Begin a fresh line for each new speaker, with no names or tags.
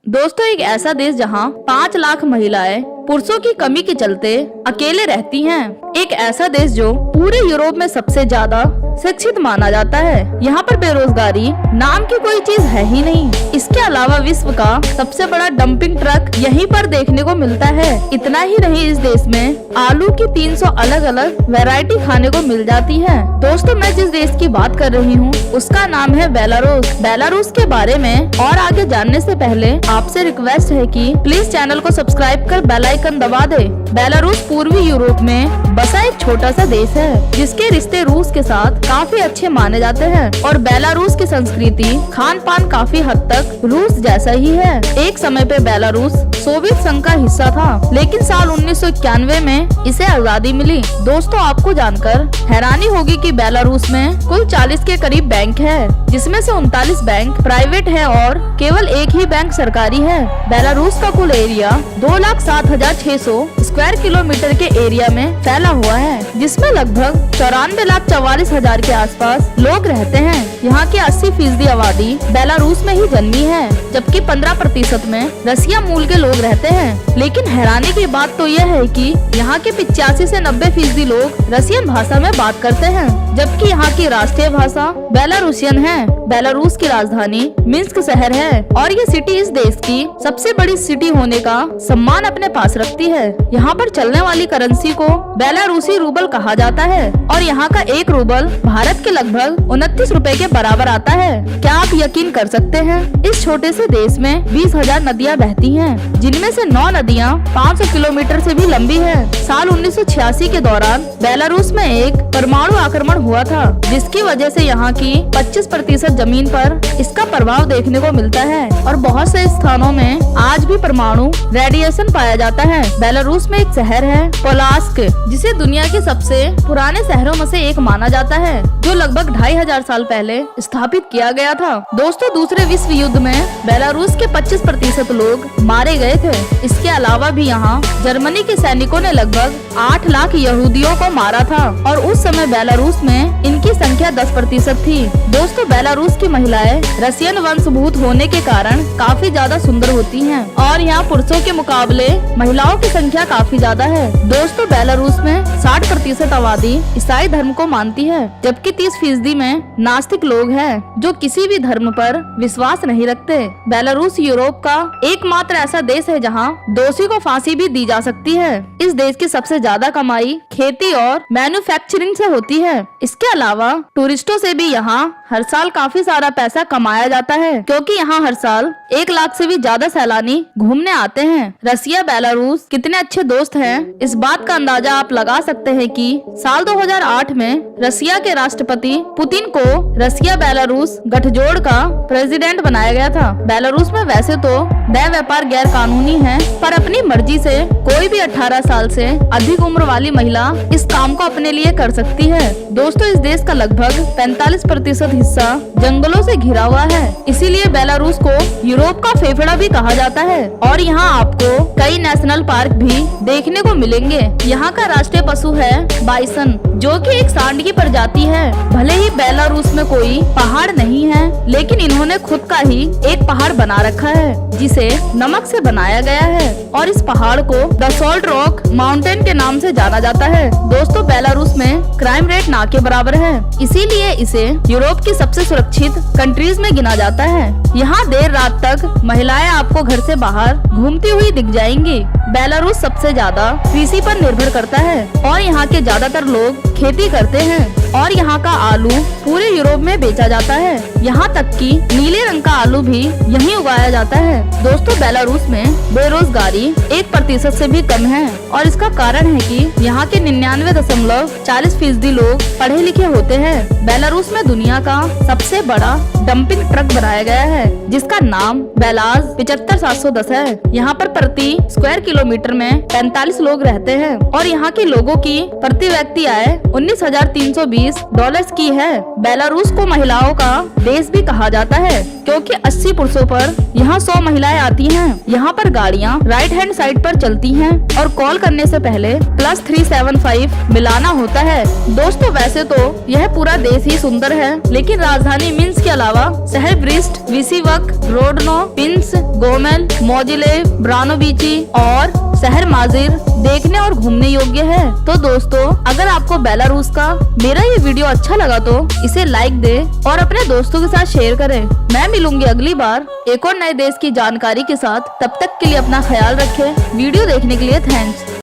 दोस्तों, एक ऐसा देश जहां 5 लाख महिलाएं पुरुषों की कमी के चलते अकेले रहती हैं। एक ऐसा देश जो पूरे यूरोप में सबसे ज्यादा शिक्षित माना जाता है। यहाँ पर बेरोजगारी नाम की कोई चीज है ही नहीं। इसके अलावा विश्व का सबसे बड़ा डंपिंग ट्रक यहीं पर देखने को मिलता है। इतना ही नहीं, इस देश में आलू की 300 अलग अलग वैरायटी खाने को मिल जाती है। दोस्तों, मैं जिस देश की बात कर रही हूँ उसका नाम है बेलारूस। बेलारूस के बारे में और आगे जानने से पहले आपसे रिक्वेस्ट है कि प्लीज चैनल को सब्सक्राइब कर बेल आइकन दबा दे। बेलारूस पूर्वी यूरोप में बसा एक छोटा सा देश है जिसके रिश्ते रूस के साथ काफी अच्छे माने जाते हैं और बेलारूस की संस्कृति खान पान काफी हद तक रूस जैसा ही है। एक समय पे बेलारूस सोवियत संघ का हिस्सा था, लेकिन साल 1991 में इसे आजादी मिली। दोस्तों, आपको जानकर हैरानी होगी कि बेलारूस में कुल 40 के करीब बैंक है, जिसमें से 39 बैंक प्राइवेट है और केवल एक ही बैंक सरकारी है। बेलारूस का कुल एरिया 2,07,600 स्क्वायर किलोमीटर के एरिया में फैला हुआ है, जिसमें लगभग 94,44,000 के आसपास लोग रहते हैं। यहाँ की 80% आबादी बेलारूस में ही जन्मी है, जबकि 15% में रसिया मूल के लोग रहते हैं। लेकिन हैरानी की बात तो यह है कि यहाँ के 85 से 90% लोग रसियन भाषा में बात करते हैं, जबकि यहाँ की राष्ट्रीय भाषा बेलारूसियन है। बेलारूस की राजधानी मिन्स्क शहर है और ये सिटी इस देश की सबसे बड़ी सिटी होने का सम्मान अपने पास रखती है। यहाँ पर चलने वाली करेंसी को बेलारूसी रूबल कहा जाता है और यहाँ का 1 रूबल भारत के लगभग 29 रुपए के बराबर आता है। क्या आप यकीन कर सकते हैं, इस छोटे से देश में 20,000 नदियाँ बहती हैं, जिनमें से 9 नदियाँ 500 किलोमीटर से भी लंबी है। साल 1986 के दौरान बेलारूस में एक परमाणु आक्रमण हुआ था, जिसकी वजह से यहाँ की 25% जमीन पर इसका प्रभाव देखने को मिलता है और बहुत से स्थानों में आज भी परमाणु रेडिएशन पाया जाता है। बेलारूस में एक शहर है पोलास्क, जिसे दुनिया के सबसे पुराने शहरों में से एक माना जाता है, जो लगभग 2500 साल पहले स्थापित किया गया था। दोस्तों, दूसरे विश्व युद्ध में बेलारूस के 25% लोग मारे गए थे। इसके अलावा भी यहाँ जर्मनी के सैनिकों ने लगभग 8 लाख यहूदियों को मारा था और उस समय बेलारूस में इनकी संख्या 10% थी। दोस्तों, बेलारूस की महिलाएं रसियन वंशभूत होने के कारण काफी ज्यादा सुंदर होती हैं और यहाँ पुरुषों के मुकाबले महिलाओं की संख्या काफी ज्यादा है। दोस्तों, बेलारूस में 60% आबादी ईसाई धर्म को मानती है, जबकि 30% में नास्तिक लोग हैं जो किसी भी धर्म पर विश्वास नहीं रखते। बेलारूस यूरोप का एकमात्र ऐसा देश है जहाँ दोषी को फांसी भी दी जा सकती है। इस देश की सबसे ज्यादा कमाई खेती और मैन्युफैक्चरिंग से होती है। इसके अलावा टूरिस्टों से भी यहाँ हर साल काफी सारा पैसा कमाया जाता है, क्योंकि यहाँ हर साल 1 लाख से भी ज्यादा सैलानी घूमने आते हैं। रसिया बेलारूस कितने अच्छे दोस्त हैं, इस बात का अंदाजा आप लगा सकते हैं कि साल 2008 में रसिया के राष्ट्रपति पुतिन को रसिया बेलारूस गठजोड़ का प्रेसिडेंट बनाया गया था। बेलारूस में वैसे तो न्याय व्यापार गैर कानूनी है, पर अपनी मर्जी से कोई भी 18 साल से अधिक उम्र वाली महिला इस काम को अपने लिए कर सकती है। दोस्तों, इस देश का लगभग 45% हिस्सा जंगलों से घिरा हुआ है, इसीलिए बेलारूस को यूरोप का फेफड़ा भी कहा जाता है और यहाँ आपको कई नेशनल पार्क भी देखने को मिलेंगे। यहाँ का राष्ट्रीय पशु है बाइसन, जो कि एक सांड की प्रजाति है। भले ही बेलारूस में कोई पहाड़ नहीं है, लेकिन इन्होंने खुद का ही एक पहाड़ बना रखा है, जिसे नमक से बनाया गया है और इस पहाड़ को द सॉल्ट रॉक माउंटेन के नाम से जाना जाता है। दोस्तों, बेलारूस में क्राइम रेट ना के बराबर है, इसीलिए इसे यूरोप की सबसे सुरक्षित कंट्रीज में गिना जाता है। यहाँ देर रात तक महिलाएं आपको घर से बाहर घूमती हुई दिख जाएंगी। बेलारूस सबसे ज्यादा कृषि पर निर्भर करता है और यहाँ के ज्यादातर लोग खेती करते हैं और यहाँ का आलू पूरे यूरोप में बेचा जाता है। यहाँ तक कि नीले रंग का आलू भी यहीं उगाया जाता है। दोस्तों, बेलारूस में बेरोजगारी 1% से भी कम है और इसका कारण है कि यहाँ के 99.40% लोग पढ़े लिखे होते हैं। बेलारूस में दुनिया का सबसे बड़ा डंपिंग ट्रक बनाया गया है, जिसका नाम बेलाज 75710 है। यहाँ पर प्रति स्क्वायर किलोमीटर में 45 लोग रहते हैं और यहाँ के लोगों की प्रति व्यक्ति आय 19,320 $20 की है। बेलारूस को महिलाओं का देश भी कहा जाता है क्योंकि 80 पुरुषों पर यहाँ 100 महिलाएं आती हैं। यहाँ पर गाड़ियाँ राइट हैंड साइड पर चलती हैं और कॉल करने से पहले +375 मिलाना होता है। दोस्तों वैसे तो यह पूरा देश ही सुंदर है, लेकिन राजधानी मिन्स्क के अलावा शहर ब्रिस्ट, विसिवक, रोडनो, पिंस, गोमेल, मोजिले, ब्रानोविची और शहर माजिर देखने और घूमने योग्य है। तो दोस्तों अगर आपको बेलारूस का मेरा ये वीडियो अच्छा लगा तो इसे लाइक दे और अपने दोस्तों के साथ शेयर करें। मैं मिलूंगी अगली बार एक और नए देश की जानकारी के साथ। तब तक के लिए अपना ख्याल रखें। वीडियो देखने के लिए थैंक्स।